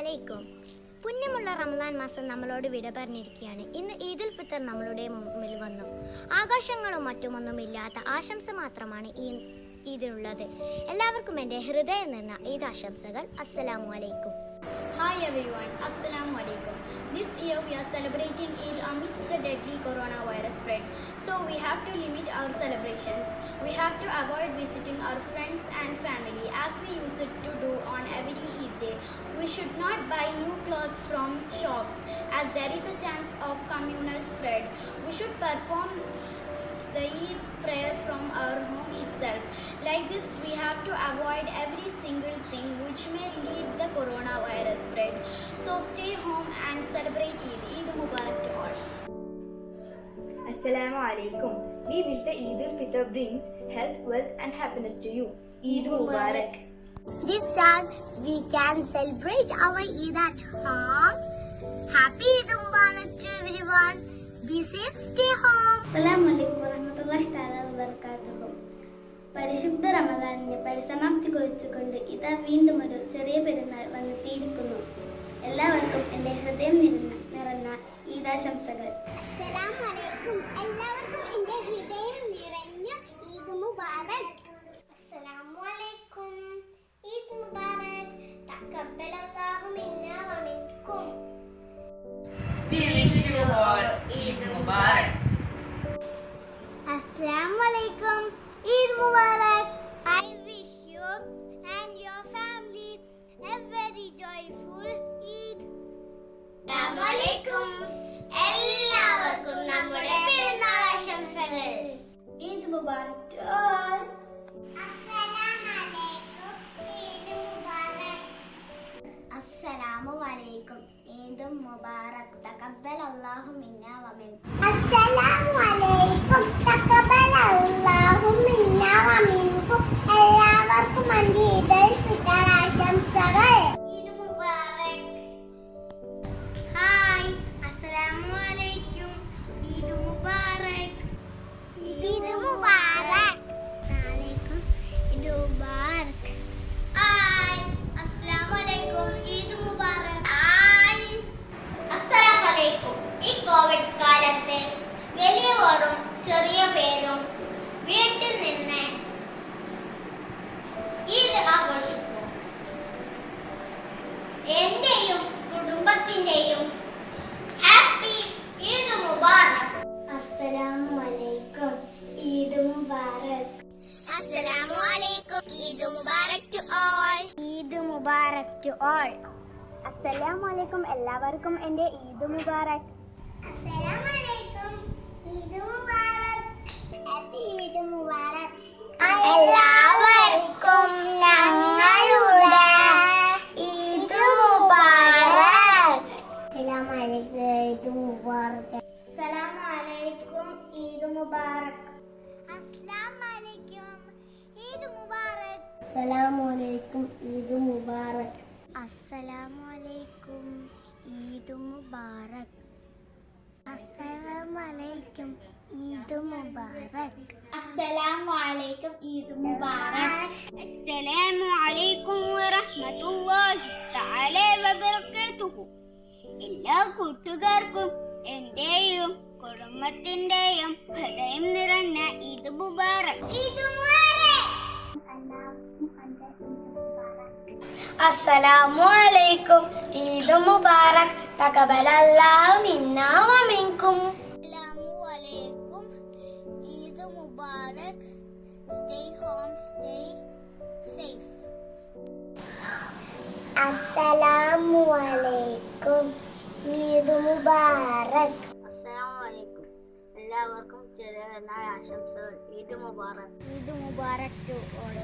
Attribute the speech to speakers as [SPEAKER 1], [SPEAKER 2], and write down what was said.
[SPEAKER 1] അലൈക്കും. പുണ്യമുള്ള റമദാൻ മാസം നമ്മളോട് വിട പറഞ്ഞിരിക്കുകയാണ്. ഇന്ന് ഈദുൽ ഫിത്തർ നമ്മളുടെ മുമ്പിൽ വന്നു. ആഘോഷങ്ങളും മറ്റുമൊന്നുമില്ലാത്ത ആശംസ മാത്രമാണ് ഇതിനുള്ളത്. എല്ലാവർക്കും എൻ്റെ ഹൃദയം നിന്ന ഈദ് ആശംസകൾ. അസ്സലാമു അലൈക്കും.
[SPEAKER 2] Hi everyone, Assalamu alaikum. This year we are celebrating Eid amidst the deadly coronavirus spread. So we have to limit our celebrations. We have to avoid visiting our friends and family as we used to do on every Eid day. We should not buy new clothes from shops as there is a chance of communal spread. We should perform the Eid prayer from our home itself. Like this, we have to avoid every single thing which may lead the coronavirus spread. So stay home and celebrate Eid. Eid Mubarak to all.
[SPEAKER 3] Assalamu alaikum. We wish the Eid al-Fitr brings health, wealth and happiness to you. Eid Mubarak.
[SPEAKER 1] This time we can celebrate our Eid at home. Happy Eid Mubarak to everyone. Be safe, stay home.
[SPEAKER 4] അസ്സലാമലൈക്കും വറഹ്മത്തുള്ളാഹി തആല വബറകാതുഹു. പരിശുദ്ധ റമദാനിന്റെ പരിസമാപ്തി കുറിച്ചുകൊണ്ട് ഇതാ വീണ്ടും ഒരു ചെറിയ പെരുന്നാൾ വന്നെത്തിയിരിക്കുന്നു. എല്ലാവർക്കും എൻ്റെ ഹൃദയം നിറഞ്ഞ ഈദാശംസകൾ.
[SPEAKER 1] അസ്സലാമലൈക്കും. എല്ലാവർക്കും എൻ്റെ ഹൃദയം നിറഞ്ഞ ഈദ് മുബാറക്. അസ്സലാമലൈക്കും. Eid Mubarak. തഖബ്ബലല്ലാഹു മിന്നാ വമിൻകും.
[SPEAKER 5] We wish you all Eid Mubarak.
[SPEAKER 1] Assalamualaikum. Eid Mubarak. I wish you and your family a very joyful Eid. Assalamualaikum. എല്ലാവർക്കും നമ്മുടെ പെരുന്നാൾ ആശംസകൾ.
[SPEAKER 4] Eid Mubarak to all.
[SPEAKER 1] Assalamualaikum. Eid Mubarak. Taqabbalallahu minna wa minkum. Assalamualaikum. Taqabbalallahu minna wa minkum. എല്ലാവർക്കും എൻ്റെ ഈദുൽ ഫിത്തർ ആശംസകൾ. Eid Mubarak. Hi. അസ്സലാമുഅലൈക്കും. Eid മുബാറക്. ഈദ് മുബാറക്. അലൈക്കും. Eid Mubarak. Hi. അസ്സലാമുഅലൈക്കും. Eid Mubarak. Hi. അസ്സലാമുഅലൈക്കും. ഈ കോവിഡ് കാലത്ത് വലിയവരും ചെറിയ പേരും വീട്ടിൽ നിന്ന് ഈദ് ആഘോഷിക്കും. എന്റെയും കുടുംബത്തിന്റെയും ഹാപ്പി ഈദ് മുബാറക്.
[SPEAKER 4] അസ്സലാമലൈക്കും. ഈദ് മുബാറക്.
[SPEAKER 1] അസ്സലാമുഅലൈക്കും. ഈദ് മുബാറക് ടു ഓൾ. ഈദ് മുബാറക് ടു ഓൾ.
[SPEAKER 4] അസ്സലാമലൈക്കും. എല്ലാവർക്കും എൻ്റെ ഈദ് മുബാറക്.
[SPEAKER 1] അസ്സലാമുഅലൈക്കും. ഈദ് മുബാറക്. ഹാപ്പി ഈദ് മുബാറക്. എല്ലാവർക്കും ഞങ്ങളുടെ ഈദ് മുബാറക്. അസ്സലാമുഅലൈക്കും. ഈദ് മുബാറക്.
[SPEAKER 4] അസ്സലാമലൈക്കും. ഈദ് മുബാറക്.
[SPEAKER 1] അസ്സലാമുഅലൈക്കും. ഈദ് മുബാറക്.
[SPEAKER 4] അസ്സലാമലൈക്കും. ഈദ് മുബാറക്.
[SPEAKER 1] അസ്സലാമുഅലൈക്കും. ഈദ് മുബാറക്. അസ്സലാമുഅലൈക്കും. ഈദ് മുബാറക്.
[SPEAKER 4] അസ്സലാമലൈക്കും. ഈദ് മുബാറക്.
[SPEAKER 2] അസ്സലാമുഅലൈക്കും വറഹ്മത്തുള്ളാഹി തആല വബറകാതുഹു. എല്ലാ കൂട്ടുകാർക്കും എന്റെയും കുടുംബത്തിന്റെയും ഹൃദയം നിറഞ്ഞ ഈദ് മുബാറക്.
[SPEAKER 1] ഈദ് മുബാറക്.
[SPEAKER 4] അസ്സലാമലൈക്കും. Eid Mubarak. തഖബ്ബലല്ലാഹു മിന്നാ വമിൻകും.
[SPEAKER 1] അസ്സലാമുഅലൈക്കും. Eid Mubarak. Stay home, stay safe. അസ്സലാമുഅലൈക്കും. Eid മുബാറക്.
[SPEAKER 2] അസ്സലാമുഅലൈക്കും. എല്ലാവർക്കും ചെറിയ ആശംസകൾ. ഈദ് മുബാറക്.
[SPEAKER 1] ഈദ് മുബാറക് ടു ഓൾ.